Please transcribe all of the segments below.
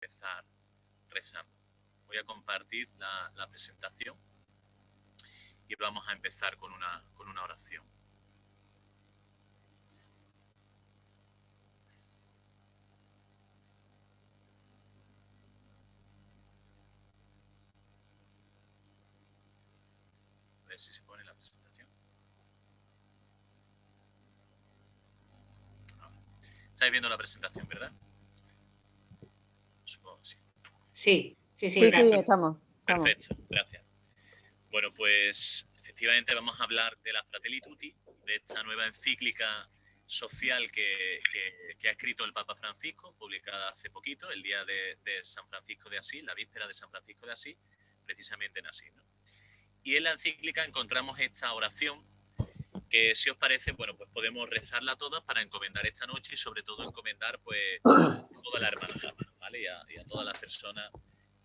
empezar rezando. Voy a compartir la presentación y vamos a empezar con una oración. A ver si se pone la presentación. Estáis viendo la presentación, ¿verdad? Supongo que sí. Sí, estamos. Perfecto, gracias. Bueno, pues efectivamente vamos a hablar de la Fratelli Tutti, de esta nueva encíclica social que ha escrito el Papa Francisco, publicada hace poquito, el día de San Francisco de Asís, la víspera de San Francisco de Asís, precisamente en Asís, ¿no? Y en la encíclica encontramos esta oración que, si os parece, bueno, pues podemos rezarla todas para encomendar esta noche y sobre todo encomendar pues toda la hermandad, ¿vale? Y a todas las personas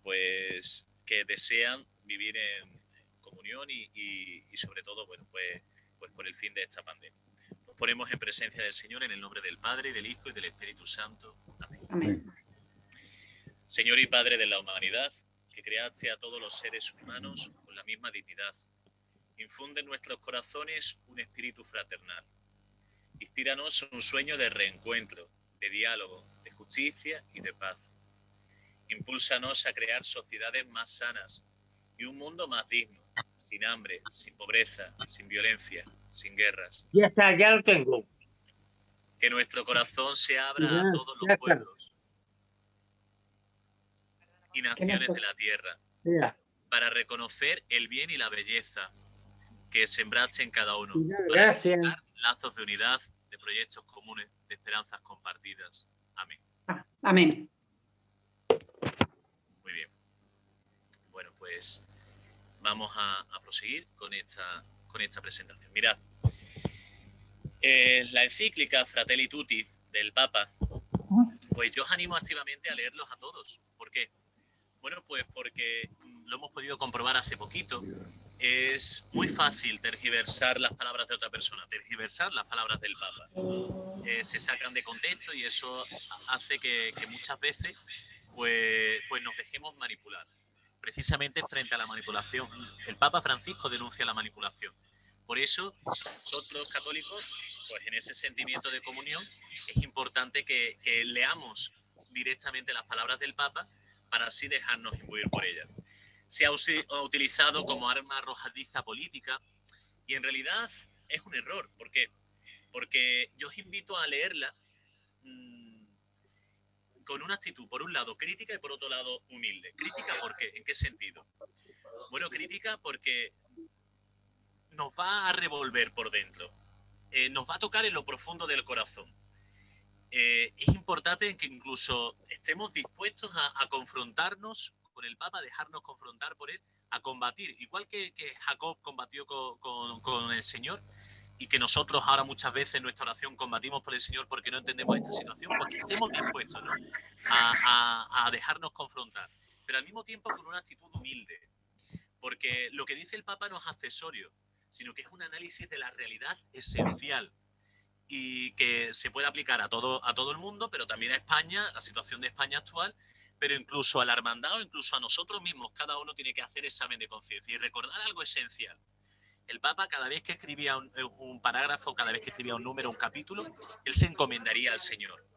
pues que desean vivir en comunión y sobre todo, bueno, pues por el fin de esta pandemia. Nos ponemos en presencia del Señor en el nombre del Padre, y del Hijo y del Espíritu Santo. Amén. Amén. Señor y Padre de la humanidad, que creaste a todos los seres humanos con la misma dignidad, infunde en nuestros corazones un espíritu fraternal. Inspíranos un sueño de reencuentro, de diálogo, de justicia y de paz. Impúlsanos a crear sociedades más sanas y un mundo más digno, sin hambre, sin pobreza, sin violencia, sin guerras. Ya está, ya lo tengo. Que nuestro corazón se abra a todos los pueblos y naciones de la tierra para reconocer el bien y la belleza que sembraste en cada uno, para crear lazos de unidad, de proyectos comunes, de esperanzas compartidas. Amén. Amén. Muy bien. Bueno, pues vamos a proseguir con esta presentación. Mirad, la encíclica Fratelli Tutti del Papa, pues yo os animo activamente a leerlos a todos. ¿Por qué? Bueno, pues porque lo hemos podido comprobar hace poquito. Es muy fácil tergiversar las palabras de otra persona, tergiversar las palabras del Papa. Se sacan de contexto y eso hace que muchas veces pues nos dejemos manipular. Precisamente frente a la manipulación, el Papa Francisco denuncia la manipulación. Por eso, nosotros católicos, pues en ese sentimiento de comunión, es importante que leamos directamente las palabras del Papa para así dejarnos imbuir por ellas. Se ha utilizado como arma arrojadiza política y en realidad es un error. ¿Por qué? Porque yo os invito a leerla con una actitud, por un lado, crítica y por otro lado, humilde. ¿Crítica por qué? ¿En qué sentido? Bueno, crítica porque nos va a revolver por dentro. Nos va a tocar en lo profundo del corazón. Es importante que incluso estemos dispuestos a confrontarnos con el Papa, a dejarnos confrontar por él, a combatir, igual que Jacob combatió con el Señor, y que nosotros ahora muchas veces en nuestra oración combatimos por el Señor porque no entendemos esta situación, porque estemos dispuestos, ¿no?, a dejarnos confrontar, pero al mismo tiempo con una actitud humilde, porque lo que dice el Papa no es accesorio, sino que es un análisis de la realidad esencial y que se puede aplicar a todo el mundo, pero también a España, la situación de España actual, pero incluso a la hermandad o incluso a nosotros mismos. Cada uno tiene que hacer examen de conciencia y recordar algo esencial. El Papa, cada vez que escribía un parágrafo, cada vez que escribía un número, un capítulo, él se encomendaría al Señor.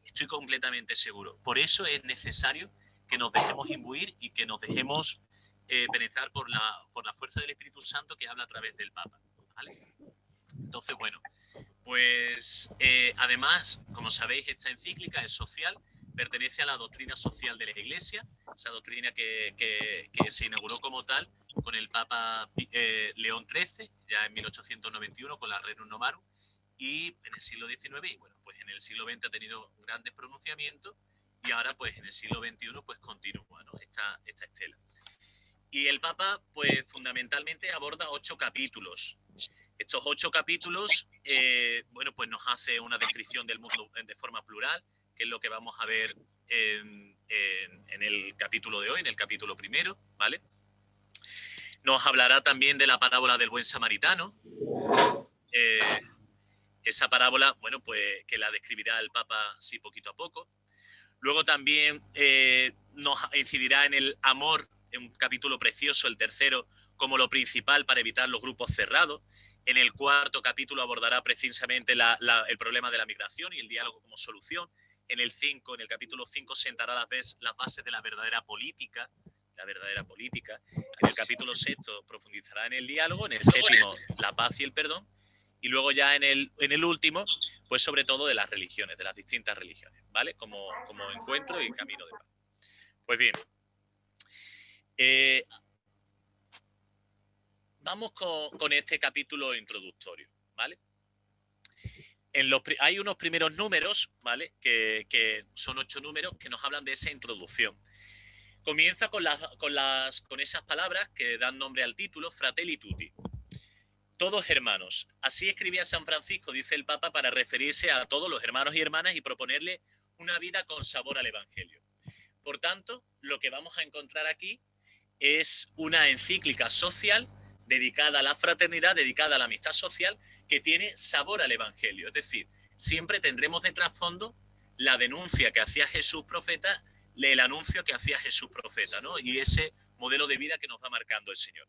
Estoy completamente seguro. Por eso es necesario que nos dejemos imbuir y que nos dejemos penetrar por la fuerza del Espíritu Santo que habla a través del Papa, ¿vale? Entonces, bueno, pues además, como sabéis, esta encíclica es social, pertenece a la doctrina social de la Iglesia, esa doctrina que se inauguró como tal con el Papa León XIII, ya en 1891, con la Rerum Novarum, y en el siglo XIX, y bueno, pues en el siglo XX ha tenido grandes pronunciamientos, y ahora pues en el siglo XXI pues continúa, ¿no?, esta estela. Y el Papa pues fundamentalmente aborda 8 capítulos. Estos 8 capítulos, bueno, pues nos hace una descripción del mundo de forma plural, que es lo que vamos a ver en el capítulo de hoy, en el capítulo primero, ¿vale? Nos hablará también de la parábola del buen samaritano. Esa parábola, bueno, pues que la describirá el Papa así poquito a poco. Luego también nos incidirá en el amor, en un capítulo precioso, el tercero, como lo principal para evitar los grupos cerrados. En el cuarto capítulo abordará precisamente el problema de la migración y el diálogo como solución. En el capítulo 5, sentará las bases de la verdadera política. En el capítulo 6 profundizará en el diálogo. En el séptimo, la paz y el perdón. Y luego ya en el último, pues sobre todo de las religiones, de las distintas religiones, ¿vale? Como encuentro y camino de paz. Pues bien, vamos con este capítulo introductorio, ¿vale? Hay unos primeros números, ¿vale? Que son 8 números que nos hablan de esa introducción. Comienza con esas palabras que dan nombre al título, Fratelli Tutti. Todos hermanos. Así escribía San Francisco, dice el Papa, para referirse a todos los hermanos y hermanas y proponerle una vida con sabor al Evangelio. Por tanto, lo que vamos a encontrar aquí es una encíclica social dedicada a la fraternidad, dedicada a la amistad social, que tiene sabor al Evangelio. Es decir, siempre tendremos de trasfondo la denuncia que hacía Jesús profeta, el anuncio que hacía Jesús profeta, ¿no? Y ese modelo de vida que nos va marcando el Señor.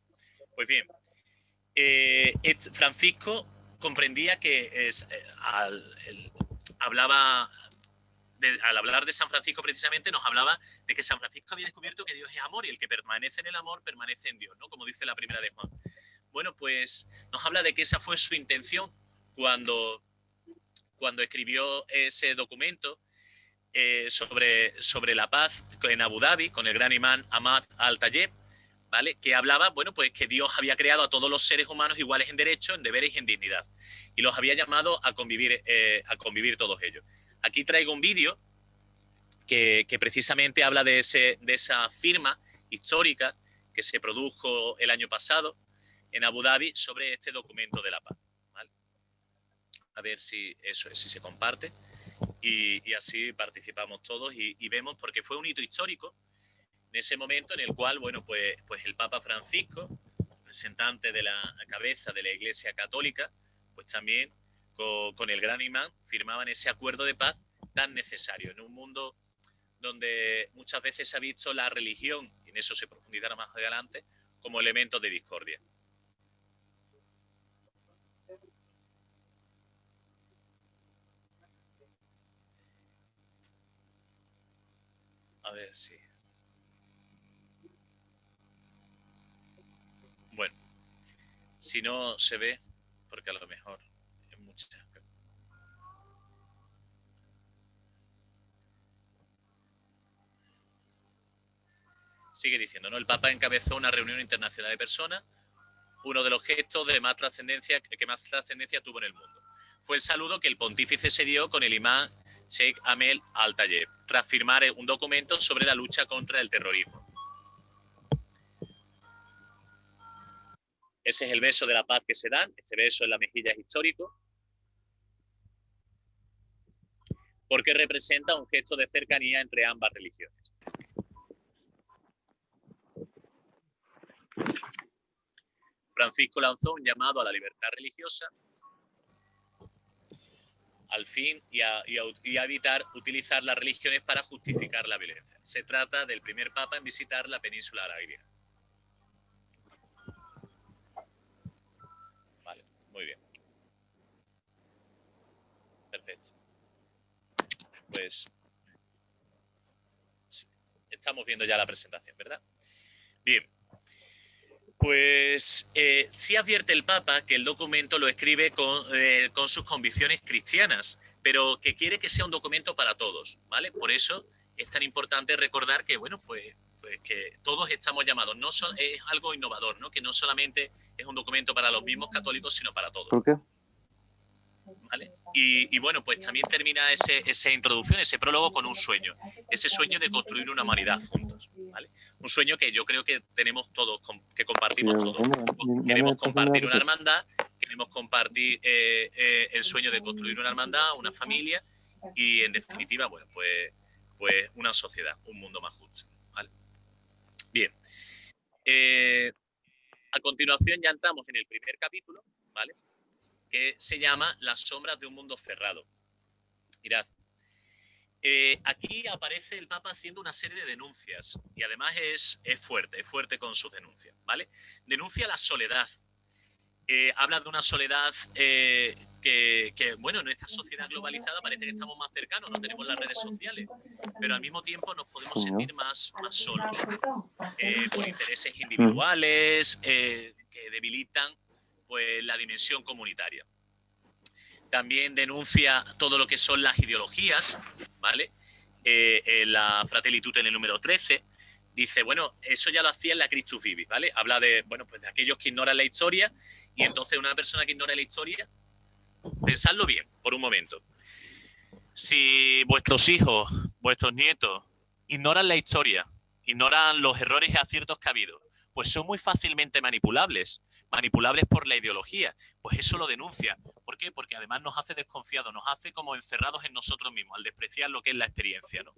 Pues bien, Francisco comprendía que al hablar de San Francisco precisamente nos hablaba de que San Francisco había descubierto que Dios es amor y el que permanece en el amor permanece en Dios, ¿no? Como dice la primera de Juan. Bueno, pues nos habla de que esa fue su intención cuando escribió ese documento sobre la paz en Abu Dhabi con el gran imán Ahmad Al-Tayeb, ¿vale? Que hablaba, bueno, pues que Dios había creado a todos los seres humanos iguales en derechos, en deberes y en dignidad. Y los había llamado a convivir todos ellos. Aquí traigo un vídeo que precisamente habla de esa firma histórica que se produjo el año pasado en Abu Dhabi sobre este documento de la paz, ¿vale? A ver si se comparte y así participamos todos y vemos, porque fue un hito histórico en ese momento en el cual, bueno, pues el Papa Francisco, representante de la cabeza de la Iglesia Católica, pues también con el gran imán firmaban ese acuerdo de paz tan necesario en un mundo donde muchas veces se ha visto la religión, y en eso se profundizará más adelante, como elemento de discordia. A ver si... Bueno, si no se ve, porque a lo mejor es mucha... Sigue diciendo, ¿no? El Papa encabezó una reunión internacional de personas, uno de los gestos de más trascendencia que más trascendencia tuvo en el mundo. Fue el saludo que el pontífice se dio con el imán Sheikh Ahmed Al-Tayeb, tras firmar un documento sobre la lucha contra el terrorismo. Ese es el beso de la paz que se dan. Este beso en la mejilla es histórico, porque representa un gesto de cercanía entre ambas religiones. Francisco lanzó un llamado a la libertad religiosa al fin y a evitar utilizar las religiones para justificar la violencia. Se trata del primer papa en visitar la península arábiga. Vale, muy bien. Perfecto. Pues estamos viendo ya la presentación, ¿verdad? Bien. Pues sí advierte el Papa que el documento lo escribe con sus convicciones cristianas, pero que quiere que sea un documento para todos, ¿vale? Por eso es tan importante recordar que, bueno, pues que todos estamos llamados. Es algo innovador, ¿no? Que no solamente es un documento para los mismos católicos, sino para todos. ¿Por qué? ¿Vale? Y bueno, pues también termina esa introducción, ese prólogo con un sueño. Ese sueño de construir una humanidad juntos, ¿vale? Un sueño que yo creo que tenemos todos, que compartimos todos. Queremos compartir una hermandad, queremos compartir el sueño de construir una hermandad, una familia y, en definitiva, bueno, pues una sociedad, un mundo más justo, ¿vale? Bien. A continuación ya entramos en el primer capítulo, ¿vale? Que se llama Las sombras de un mundo cerrado. Mirad, Aquí aparece el Papa haciendo una serie de denuncias y además es fuerte con sus denuncias, ¿vale? Denuncia la soledad. Habla de una soledad bueno, en esta sociedad globalizada parece que estamos más cercanos, no tenemos las redes sociales, pero al mismo tiempo nos podemos sentir más solos por intereses individuales que debilitan pues, la dimensión comunitaria. También denuncia todo lo que son las ideologías, ¿vale? La Fratelli Tutti en el número 13 dice, bueno, eso ya lo hacía en la Christus Vivit, ¿vale? Habla de, bueno, pues de aquellos que ignoran la historia y entonces una persona que ignora la historia, pensadlo bien por un momento. Si vuestros hijos, vuestros nietos ignoran la historia, ignoran los errores y aciertos que ha habido, pues son muy fácilmente manipulables por la ideología. Pues eso lo denuncia. ¿Por qué? Porque además nos hace desconfiados, nos hace como encerrados en nosotros mismos, al despreciar lo que es la experiencia, ¿no?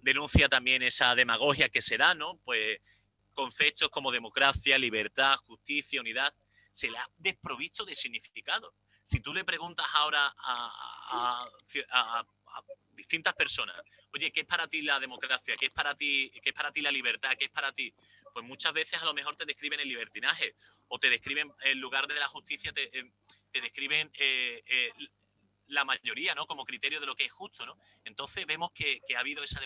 Denuncia también esa demagogia que se da, ¿no? Pues conceptos como democracia, libertad, justicia, unidad, se le ha desprovisto de significado. Si tú le preguntas ahora a distintas personas, oye, ¿qué es para ti la democracia? ¿Qué es para ti la libertad? ¿Qué es para ti? Pues muchas veces a lo mejor te describen el libertinaje o te describen, en lugar de la justicia, te describen la mayoría, ¿no? Como criterio de lo que es justo, ¿no? Entonces vemos que ha habido esa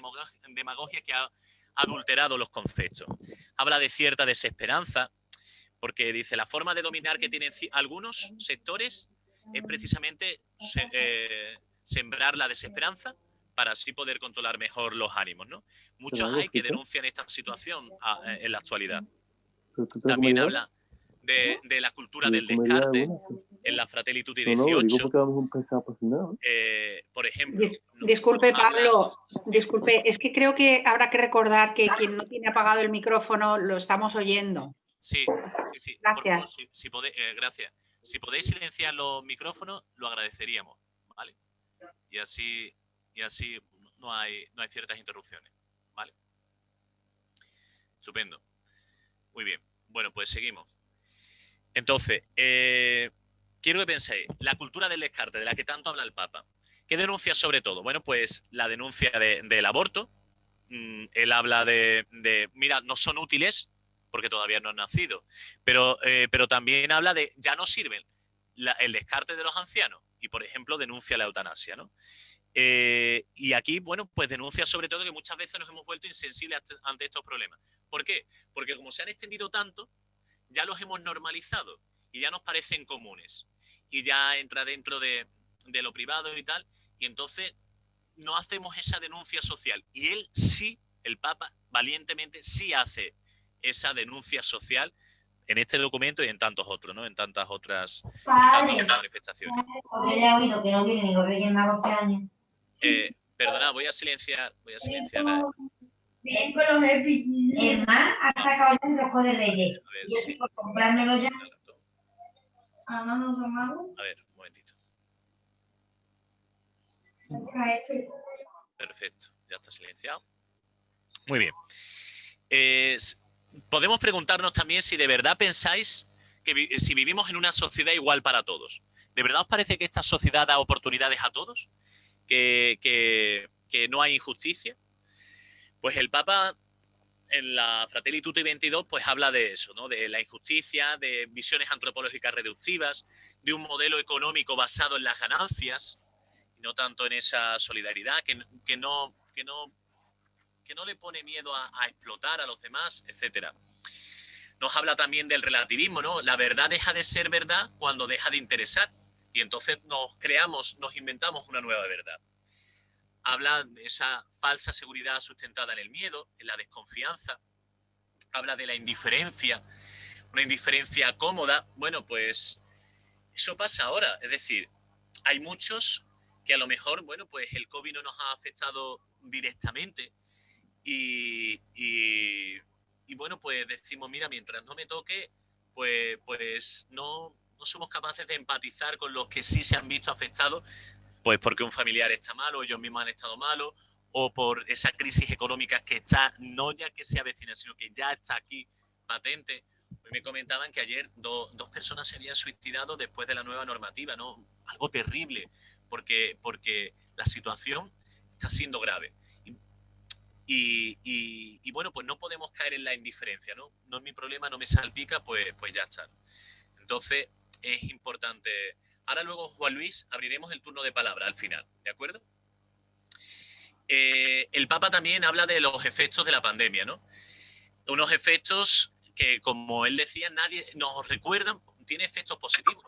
demagogia que ha adulterado los conceptos. Habla de cierta desesperanza, porque dice, la forma de dominar que tienen algunos sectores es precisamente sembrar la desesperanza para así poder controlar mejor los ánimos, ¿no? Muchos hay que denuncian esta situación en la actualidad. También habla de la cultura del descarte en la Fratelli Tutti 18. Por ejemplo... Disculpe, Pablo, disculpe, es que creo que habrá que recordar que quien no tiene apagado el micrófono lo estamos oyendo. Sí. Gracias. Por favor, si podéis, gracias. Si podéis silenciar los micrófonos, lo agradeceríamos, ¿vale? Y así no hay ciertas interrupciones, ¿vale? Estupendo. Muy bien. Bueno, pues seguimos. Entonces, quiero que penséis, la cultura del descarte, de la que tanto habla el Papa. ¿Qué denuncia sobre todo? Bueno, pues la denuncia del aborto. Él habla de, mira, no son útiles porque todavía no han nacido, pero también habla de, ya no sirven el descarte de los ancianos y, por ejemplo, denuncia la eutanasia, ¿no? Y aquí, bueno, pues denuncia sobre todo que muchas veces nos hemos vuelto insensibles ante estos problemas. ¿Por qué? Porque como se han extendido tanto, ya los hemos normalizado y ya nos parecen comunes y ya entra dentro de lo privado y tal, y entonces no hacemos esa denuncia social. Y él sí, el Papa, valientemente sí hace esa denuncia social en este documento y en tantos otros, ¿no? En tantas otras manifestaciones. Perdona, voy a silenciar. Bien con los EPI. El mar ha sacado ya los de Reyes. A ver, sí. Por comprármelo ya. No son magos. A ver, un momentito. Perfecto, ya está silenciado. Muy bien. Podemos preguntarnos también si de verdad pensáis que si vivimos en una sociedad igual para todos. ¿De verdad os parece que esta sociedad da oportunidades a todos? ¿Que no hay injusticia? Pues el Papa en la Fratelli Tutti 22 pues habla de eso, ¿no? De la injusticia, de visiones antropológicas reductivas, de un modelo económico basado en las ganancias y no tanto en esa solidaridad que no le pone miedo a explotar a los demás, etcétera. Nos habla también del relativismo, ¿no? La verdad deja de ser verdad cuando deja de interesar y entonces nos inventamos una nueva verdad. Habla de esa falsa seguridad sustentada en el miedo, en la desconfianza. Habla de la indiferencia, una indiferencia cómoda. Bueno, pues eso pasa ahora. Es decir, hay muchos que a lo mejor, bueno, pues el COVID no nos ha afectado directamente y bueno, pues decimos, mira, mientras no me toque, pues no somos capaces de empatizar con los que sí se han visto afectados, pues porque un familiar está malo, ellos mismos han estado malos, o por esa crisis económica que está, no ya que se avecina, sino que ya está aquí patente. Me comentaban que ayer dos personas se habían suicidado después de la nueva normativa, ¿no? Algo terrible, porque la situación está siendo grave. Y bueno, pues no podemos caer en la indiferencia, ¿no? No es mi problema, no me salpica, pues ya está. Entonces, es importante. Ahora luego, Juan Luis, abriremos el turno de palabra al final, ¿de acuerdo? El Papa también habla de los efectos de la pandemia, ¿no? Unos efectos que, como él decía, nadie nos recuerdan, tiene efectos positivos.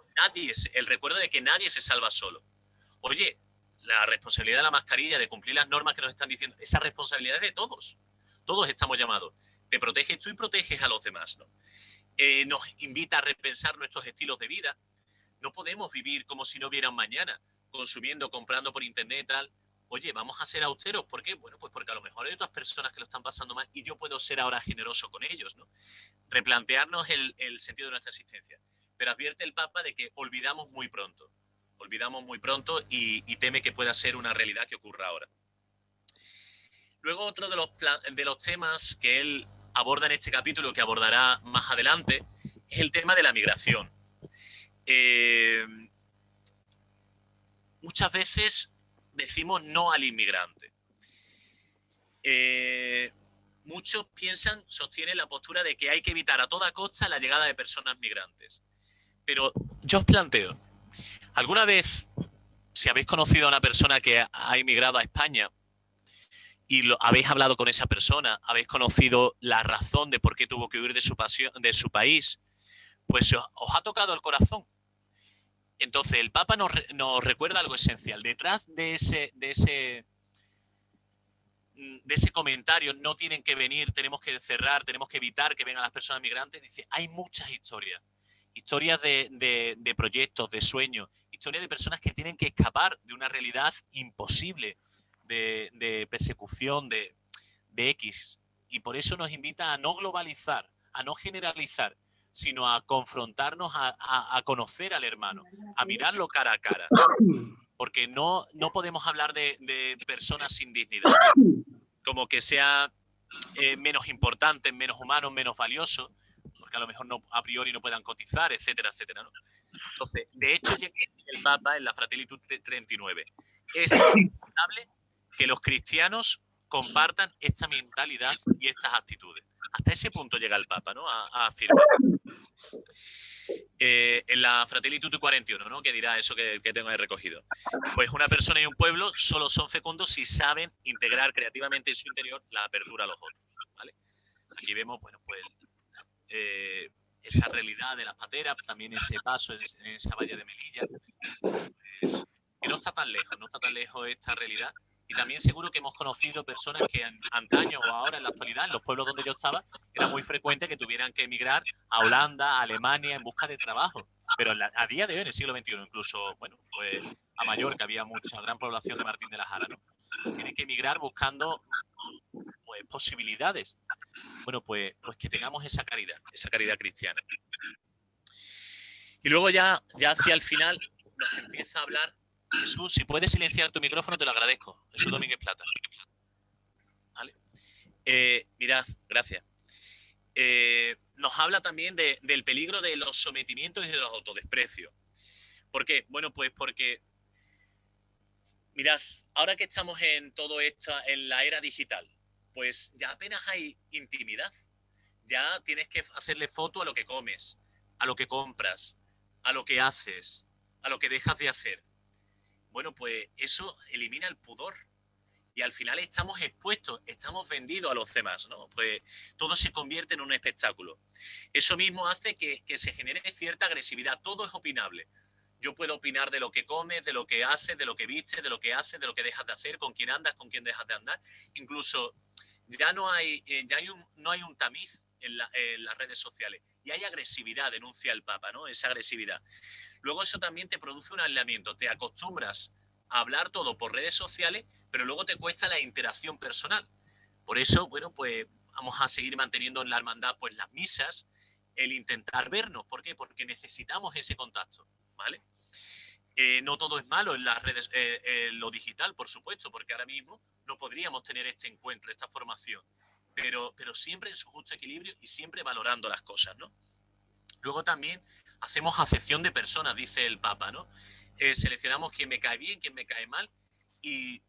El recuerdo de que nadie se salva solo. Oye, la responsabilidad de la mascarilla, de cumplir las normas que nos están diciendo, esa responsabilidad es de todos. Todos estamos llamados. Te proteges tú y proteges a los demás, ¿no? Nos invita a repensar nuestros estilos de vida. No podemos vivir como si no hubiera un mañana, consumiendo, comprando por internet, tal. Oye, vamos a ser austeros. ¿Por qué? Bueno, pues porque a lo mejor hay otras personas que lo están pasando mal y yo puedo ser ahora generoso con ellos, ¿no? Replantearnos el sentido de nuestra existencia. Pero advierte el Papa de que olvidamos muy pronto. Olvidamos muy pronto y teme que pueda ser una realidad que ocurra ahora. Luego, otro de los temas que él aborda en este capítulo, que abordará más adelante, es el tema de la migración. Muchas veces decimos no al inmigrante. Muchos sostienen la postura de que hay que evitar a toda costa la llegada de personas migrantes. Pero yo os planteo, ¿alguna vez, si habéis conocido a una persona que ha emigrado a España y habéis hablado con esa persona, habéis conocido la razón de por qué tuvo que huir de su país, pues os ha tocado el corazón? Entonces, el Papa nos recuerda algo esencial. Detrás de ese comentario, no tienen que venir, tenemos que cerrar, tenemos que evitar que vengan las personas migrantes, dice, hay muchas historias. Historias de proyectos, de sueños, historias de personas que tienen que escapar de una realidad imposible de persecución, de X. Y por eso nos invita a no globalizar, a no generalizar, sino a confrontarnos, a conocer al hermano, a mirarlo cara a cara. Porque no podemos hablar de personas sin dignidad, como que sea menos importantes, menos humanos, menos valiosos, porque a lo mejor a priori no puedan cotizar, etcétera, etcétera, ¿no? Entonces, de hecho, el Papa en la Fratelli Tutti 39. Es inevitable que los cristianos compartan esta mentalidad y estas actitudes. Hasta ese punto llega el Papa, ¿no? A afirmar. En la Fratelli Tutti 41, ¿no? Que dirá eso que tengo ahí recogido. Pues una persona y un pueblo solo son fecundos si saben integrar creativamente en su interior la apertura a los otros, ¿vale? Aquí vemos, bueno, pues esa realidad de las pateras, también ese paso en esa valla de Melilla, que no está tan lejos esta realidad. Y también seguro que hemos conocido personas que antaño o ahora en la actualidad, en los pueblos donde yo estaba, era muy frecuente que tuvieran que emigrar a Holanda, a Alemania en busca de trabajo. Pero a día de hoy, en el siglo XXI, incluso, bueno, pues a Mallorca había mucha gran población de Martín de la Jara, ¿no? Tienen que emigrar buscando pues, posibilidades. Bueno, pues que tengamos esa caridad cristiana. Y luego ya hacia el final nos empieza a hablar. Jesús, si puedes silenciar tu micrófono, te lo agradezco. Jesús Domínguez Plata. ¿Vale? Mirad, gracias. Nos habla también del peligro de los sometimientos y de los autodesprecios. ¿Por qué? Bueno, pues porque, mirad, ahora que estamos en todo esto, en la era digital, pues ya apenas hay intimidad. Ya tienes que hacerle foto a lo que comes, a lo que compras, a lo que haces, a lo que dejas de hacer. Bueno, pues eso elimina el pudor y al final estamos expuestos, estamos vendidos a los demás, ¿no? Pues todo se convierte en un espectáculo. Eso mismo hace que se genere cierta agresividad, todo es opinable. Yo puedo opinar de lo que comes, de lo que haces, de lo que vistes, de lo que haces, de lo que dejas de hacer, con quién andas, con quién dejas de andar. Incluso ya no hay un tamiz en las redes sociales y hay agresividad, denuncia el Papa, ¿no? Esa agresividad. Luego eso también te produce un aislamiento, te acostumbras a hablar todo por redes sociales, pero luego te cuesta la interacción personal. Por eso, bueno, pues vamos a seguir manteniendo en la hermandad pues las misas, el intentar vernos. ¿Por qué? Porque necesitamos ese contacto, ¿vale? No todo es malo en las redes, lo digital, por supuesto, porque ahora mismo no podríamos tener este encuentro, esta formación, pero siempre en su justo equilibrio y siempre valorando las cosas, ¿no? Luego también hacemos acepción de personas, dice el Papa, ¿no? Seleccionamos quién me cae bien, quién me cae mal y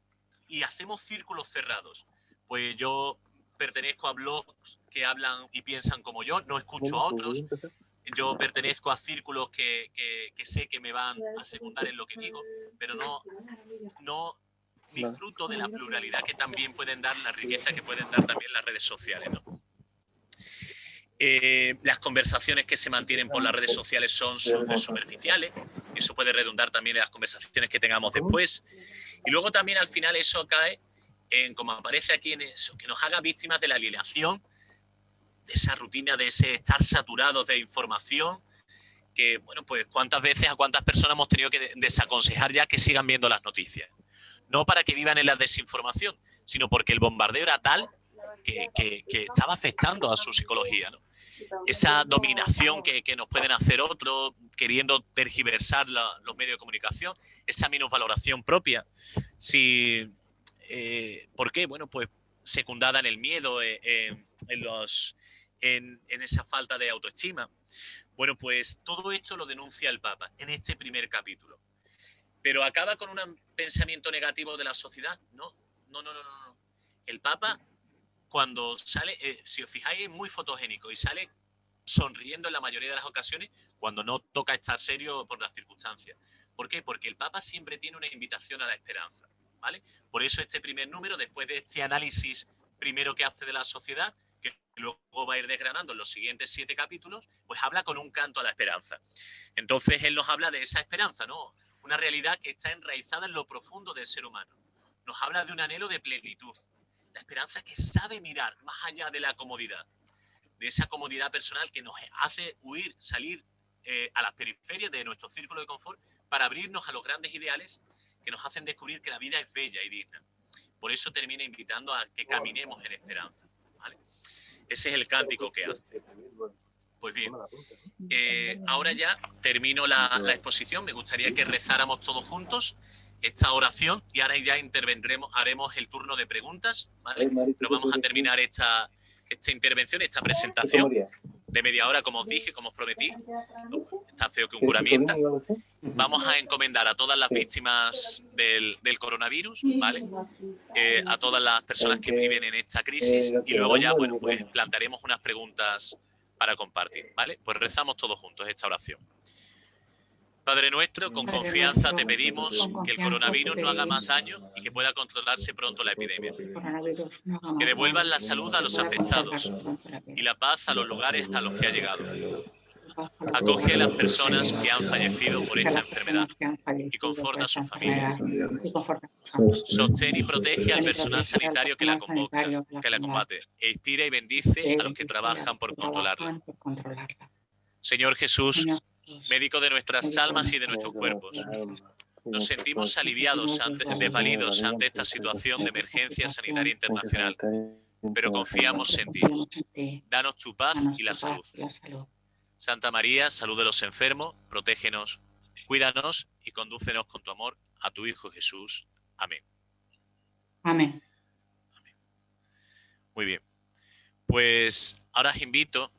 y hacemos círculos cerrados. Pues yo pertenezco a blogs que hablan y piensan como yo, no escucho a otros. Yo pertenezco a círculos que sé que me van a secundar en lo que digo, pero no disfruto de la pluralidad que también pueden dar, la riqueza que pueden dar también las redes sociales, ¿no? Las conversaciones que se mantienen por las redes sociales son superficiales. Eso puede redundar también en las conversaciones que tengamos después. Y luego también al final eso cae en, como aparece aquí, en eso, que nos haga víctimas de la alienación, de esa rutina, de ese estar saturados de información, que, bueno, pues cuántas veces a cuántas personas hemos tenido que desaconsejar ya que sigan viendo las noticias. No para que vivan en la desinformación, sino porque el bombardeo era tal que estaba afectando a su psicología, ¿no? Esa dominación que nos pueden hacer otros, queriendo tergiversar los medios de comunicación, esa minusvaloración propia. ¿Por qué? Bueno, pues secundada en el miedo, en esa falta de autoestima. Bueno, pues todo esto lo denuncia el Papa en este primer capítulo. ¿Pero acaba con un pensamiento negativo de la sociedad? No. El Papa, cuando sale, si os fijáis, es muy fotogénico y sale sonriendo en la mayoría de las ocasiones cuando no toca estar serio por las circunstancias. ¿Por qué? Porque el Papa siempre tiene una invitación a la esperanza, ¿vale? Por eso este primer número, después de este análisis primero que hace de la sociedad, que luego va a ir desgranando en los siguientes 7 capítulos, pues habla con un canto a la esperanza. Entonces él nos habla de esa esperanza, ¿no? Una realidad que está enraizada en lo profundo del ser humano. Nos habla de un anhelo de plenitud. La esperanza que sabe mirar más allá de la comodidad, de esa comodidad personal que nos hace huir, salir a las periferias de nuestro círculo de confort para abrirnos a los grandes ideales que nos hacen descubrir que la vida es bella y digna. Por eso termina invitando a que caminemos en esperanza, ¿vale? Ese es el cántico que hace. Pues bien, ahora ya termino la exposición. Me gustaría que rezáramos todos juntos esta oración y ahora ya intervendremos, haremos el turno de preguntas, ¿vale? Pero vamos a terminar esta intervención, esta presentación de media hora, como os dije, como os prometí. Está feo que un cura mienta. Vamos a encomendar a todas las víctimas del coronavirus, ¿vale? A todas las personas que viven en esta crisis y luego ya, bueno, pues plantearemos unas preguntas para compartir, ¿vale? Pues rezamos todos juntos esta oración. Padre nuestro, con confianza te pedimos que el coronavirus no haga más daño y que pueda controlarse pronto la epidemia. Que devuelvan la salud a los afectados y la paz a los lugares a los que ha llegado. Acoge a las personas que han fallecido por esta enfermedad y conforta a sus familias. Sostén y protege al personal sanitario que la combate e inspira y bendice a los que trabajan por controlarla. Señor Jesús, médico de nuestras almas y de nuestros cuerpos, nos sentimos aliviados, desvalidos ante esta situación de emergencia sanitaria internacional, pero confiamos en ti. Danos tu paz y la salud. Santa María, salud de los enfermos, protégenos, cuídanos y condúcenos con tu amor a tu Hijo Jesús. Amén. Amén. Muy bien. Pues ahora os invito